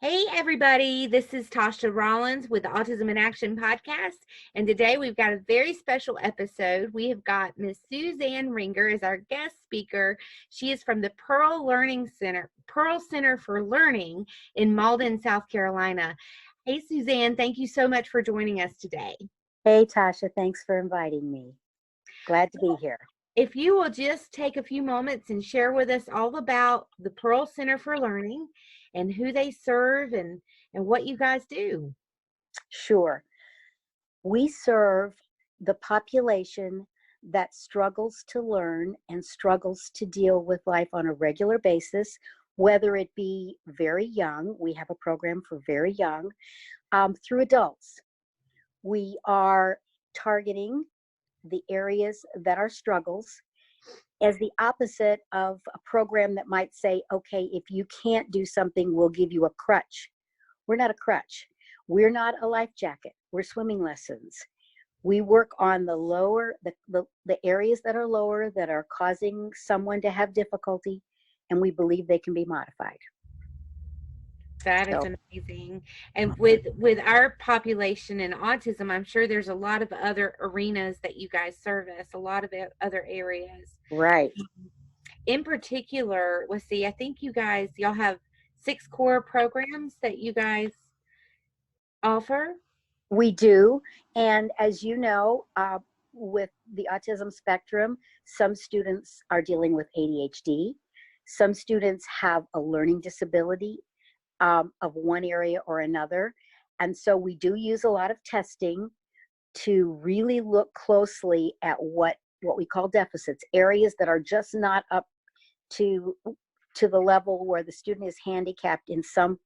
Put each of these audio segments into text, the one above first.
Hey, everybody, this is Tasha Rollins with the Autism in Action podcast. And today we've got a very special episode. We have got Miss Suzanne Ringer as our guest speaker. She is from the Pearl Center for Learning in Malden, South Carolina. Hey, Suzanne, thank you so much for joining us today. Hey, Tasha, thanks for inviting me. Glad to be here. If you will just take a few moments and share with us all about the Pearl Center for Learning and who they serve and what you guys do. Sure. We serve the population that struggles to learn and struggles to deal with life on a regular basis, whether it be very young, we have a program for very young, through adults. We are targeting the areas that are struggles as the opposite of a program that might say, okay, if you can't do something, we'll give you a crutch. We're not a crutch. We're not a life jacket. We're swimming lessons. We work on the lower, the areas that are lower, that are causing someone to have difficulty, and we believe they can be modified. That is amazing. And with our population and autism, I'm sure there's a lot of other arenas that you guys service, a lot of other areas. Right. In particular, let's see, I think y'all have 6 core programs that you guys offer. We do. And as you know, with the autism spectrum, some students are dealing with ADHD. Some students have a learning disability of one area or another. And so we do use a lot of testing to really look closely at what we call deficits, areas that are just not up to the level where the student is handicapped in some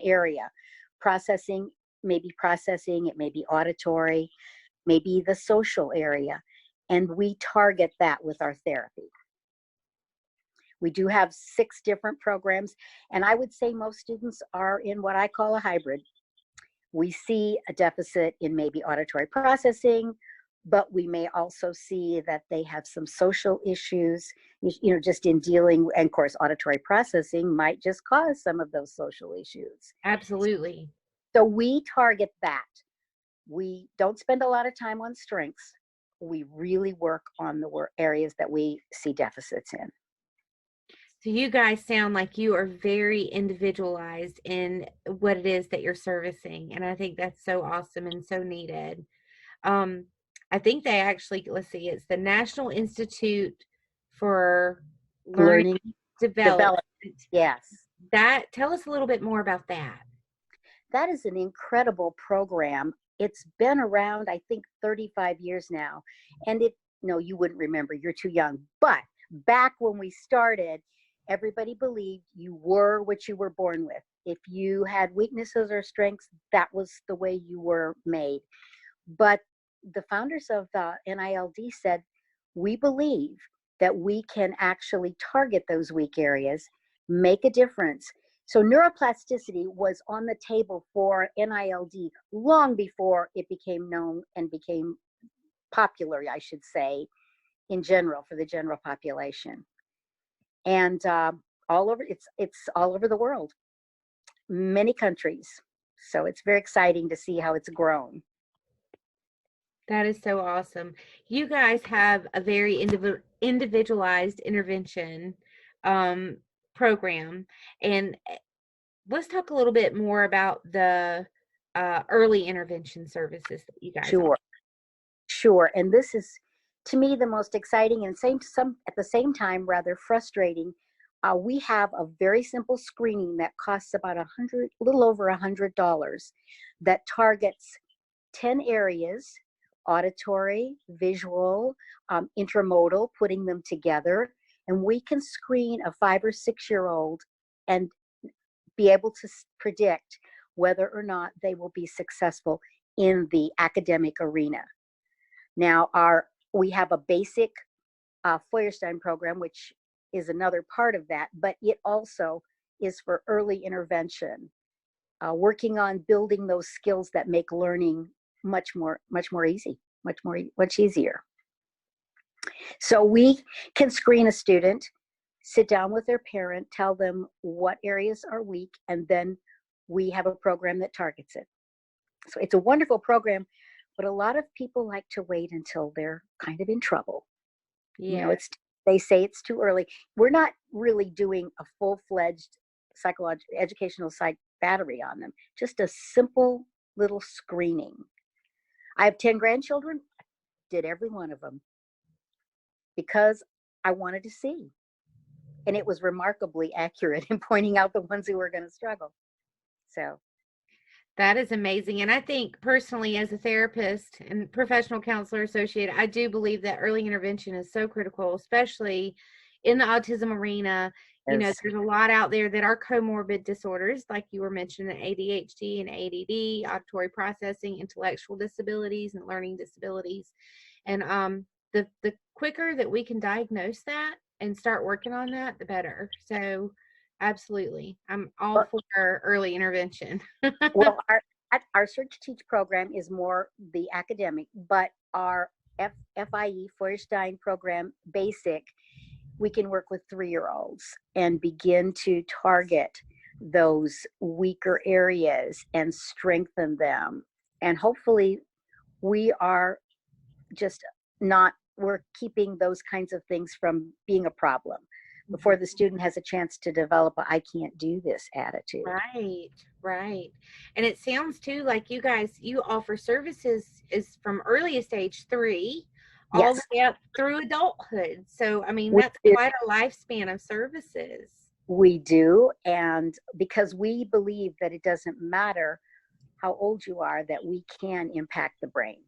area. Processing, it may be auditory, maybe the social area. And we target that with our therapy. We do have 6 different programs, and I would say most students are in what I call a hybrid. We see a deficit in maybe auditory processing, but we may also see that they have some social issues, just in dealing, and of course, auditory processing might just cause some of those social issues. Absolutely. So we target that. We don't spend a lot of time on strengths. We really work on the areas that we see deficits in. So you guys sound like you are very individualized in what it is that you're servicing. And I think that's so awesome and so needed. I think they actually, let's see, it's the National Institute for Learning Development. Yes. Tell us a little bit more about that. That is an incredible program. It's been around, I think, 35 years now. And no, you wouldn't remember, you're too young. But back when we started, everybody believed you were what you were born with. If you had weaknesses or strengths, that was the way you were made. But the founders of the NILD said, we believe that we can actually target those weak areas, make a difference. So neuroplasticity was on the table for NILD long before it became known and became popular, I should say, in general, for the general population. And it's all over the world, many countries. So it's very exciting to see how it's grown. That is so awesome. You guys have a very individualized intervention program. And let's talk a little bit more about the early intervention services that you guys offer. Sure. And this is, to me, the most exciting and at the same time rather frustrating. We have a very simple screening that costs about a little over $100, that targets 10 areas: auditory, visual, intramodal, putting them together. And we can screen a 5 or 6-year-old and be able to predict whether or not they will be successful in the academic arena. Now, we have a basic Feuerstein program, which is another part of that, but it also is for early intervention, working on building those skills that make learning much easier. So we can screen a student, sit down with their parent, tell them what areas are weak, and then we have a program that targets it. So it's a wonderful program, but a lot of people like to wait until they're kind of in trouble. You know, Yeah. they say it's too early. We're not really doing a full-fledged psychological educational psych battery on them, just a simple little screening. I have 10 grandchildren, did every one of them because I wanted to see. And it was remarkably accurate in pointing out the ones who were going to struggle. So That is amazing. And I think personally, as a therapist and professional counselor associate, I do believe that early intervention is so critical, especially in the autism arena. You know, yes, there's a lot out there that are comorbid disorders, like you were mentioning, ADHD and ADD, auditory processing, intellectual disabilities, and learning disabilities. And the quicker that we can diagnose that and start working on that, the better. So, absolutely, I'm all well, for early intervention. well our Search Teach program is more the academic, but our FIE Feuerstein program basic, we can work with 3-year-olds and begin to target those weaker areas and strengthen them. And hopefully we are just not, we're keeping those kinds of things from being a problem before the student has a chance to develop a I can't do this attitude. Right, right. And it sounds too like you guys, you offer services is from earliest age 3 all the Yes, way up through adulthood. So, I mean, we that's do. quite a lifespan of services. We do. And because we believe that it doesn't matter how old you are, that we can impact the brain.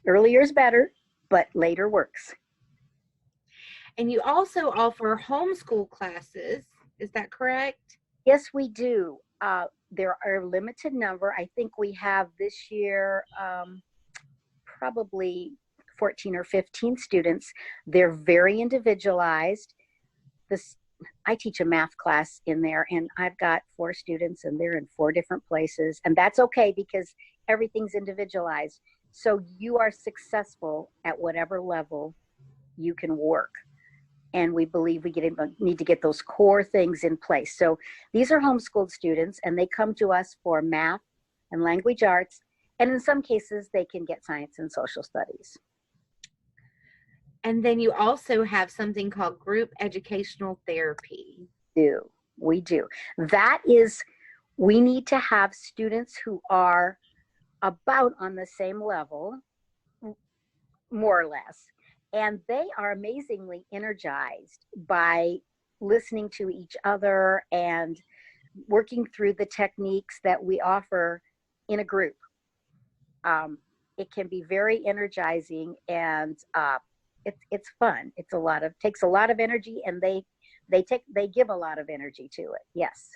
Earlier is better, but later works. And you also offer homeschool classes. Is that correct? Yes, we do. There are a limited number. I think we have this year probably 14 or 15 students. They're very individualized. This, I teach a math class in there, and I've got 4 students, and they're in 4 different places. And that's okay because everything's individualized. So you are successful at whatever level you can work. And we believe we need to get those core things in place. So these are homeschooled students, and they come to us for math and language arts. And in some cases, they can get science and social studies. And then you also have something called group educational therapy. We do. That is, we need to have students who are about on the same level, more or less. And they are amazingly energized by listening to each other and working through the techniques that we offer in a group. It can be very energizing, and it's fun. Takes a lot of energy, and they give a lot of energy to it. Yes.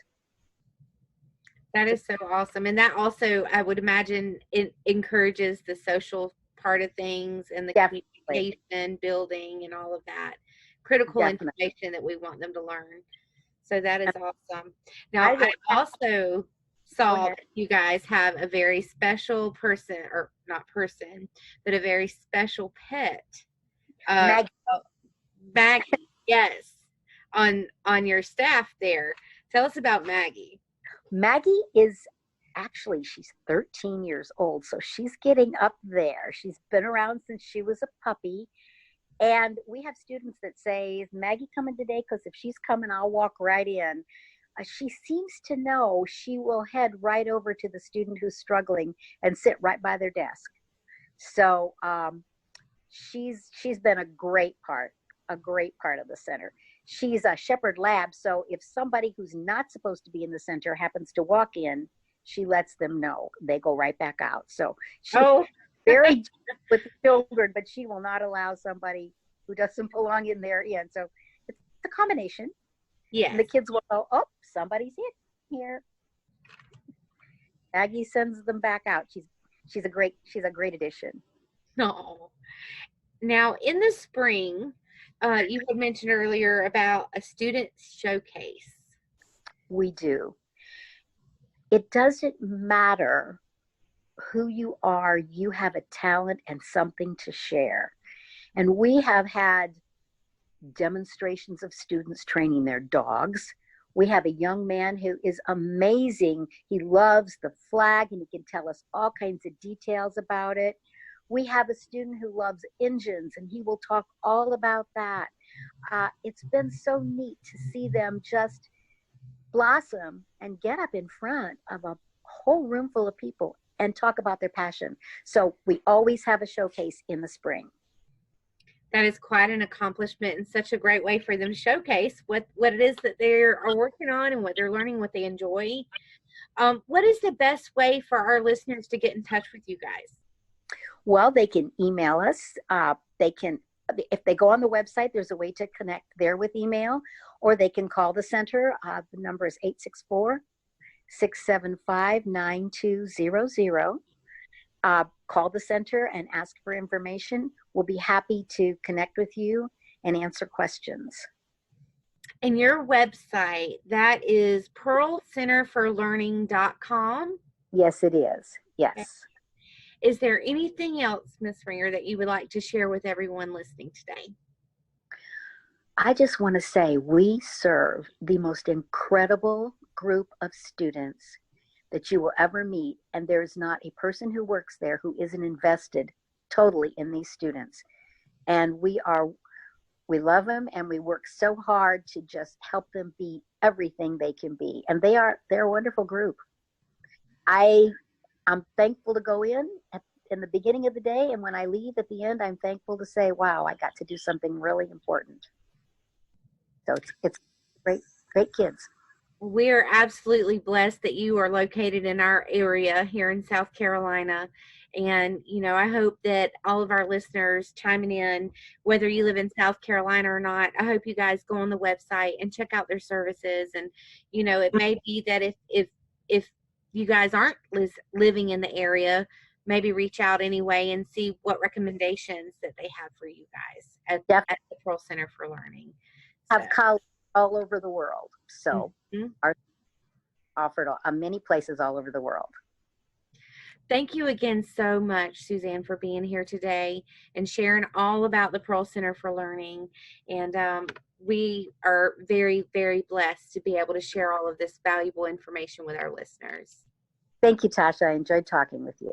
That is so awesome. And that also, I would imagine, it encourages the social part of things and the Definitely. communication building and all of that critical Definitely. information that we want them to learn. So that is awesome. Now, I also saw that you guys have a very special person, or not person, but a very special pet. Maggie. Maggie, yes, on your staff there. Tell us about Maggie. Maggie is actually, she's 13 years old, so she's getting up there. She's been around since she was a puppy. And we have students that say, is Maggie coming today? Because if she's coming, I'll walk right in. She seems to know she will head right over to the student who's struggling and sit right by their desk. So she's been a great part of the center. She's a shepherd lab, so if somebody who's not supposed to be in the center happens to walk in, she lets them know. They go right back out. So she's very with the children, but she will not allow somebody who doesn't belong in there in. So it's a combination. Yeah. And the kids will go, oh, somebody's in here. Maggie sends them back out. She's a great addition. No. Now, in the spring, you had mentioned earlier about a student showcase. We do. It doesn't matter who you are, you have a talent and something to share. And we have had demonstrations of students training their dogs. We have a young man who is amazing. He loves the flag and he can tell us all kinds of details about it. We have a student who loves engines and he will talk all about that. It's been so neat to see them just blossom and get up in front of a whole room full of people and talk about their passion. So we always have a showcase in the spring. That is quite an accomplishment and such a great way for them to showcase what it is that they are working on and what they're learning, what they enjoy. What is the best way for our listeners to get in touch with you guys? Well, they can email us. They can, if they go on the website, there's a way to connect there with email, or they can call the center. The number is 864-675-9200. Call the center and ask for information. We'll be happy to connect with you and answer questions. And your website, that is pearlcenterforlearning.com? Yes, it is. Yes. Okay. Is there anything else, Ms. Ringer, that you would like to share with everyone listening today? I just want to say we serve the most incredible group of students that you will ever meet, and there's not a person who works there who isn't invested totally in these students. And we love them, and we work so hard to just help them be everything they can be. And they're a wonderful group. I'm thankful to go in the beginning of the day, and when I leave at the end, I'm thankful to say, wow, I got to do something really important. So it's great kids. We are absolutely blessed that you are located in our area here in South Carolina. And, I hope that all of our listeners chiming in, whether you live in South Carolina or not, I hope you guys go on the website and check out their services. And, it may be that if you guys aren't living in the area, maybe reach out anyway and see what recommendations that they have for you guys at the Pearl Center for Learning. Have colleagues all over the world. So are offered many places all over the world. Thank you again so much, Suzanne, for being here today and sharing all about the Pearl Center for Learning. And we are very, very blessed to be able to share all of this valuable information with our listeners. Thank you, Tasha. I enjoyed talking with you.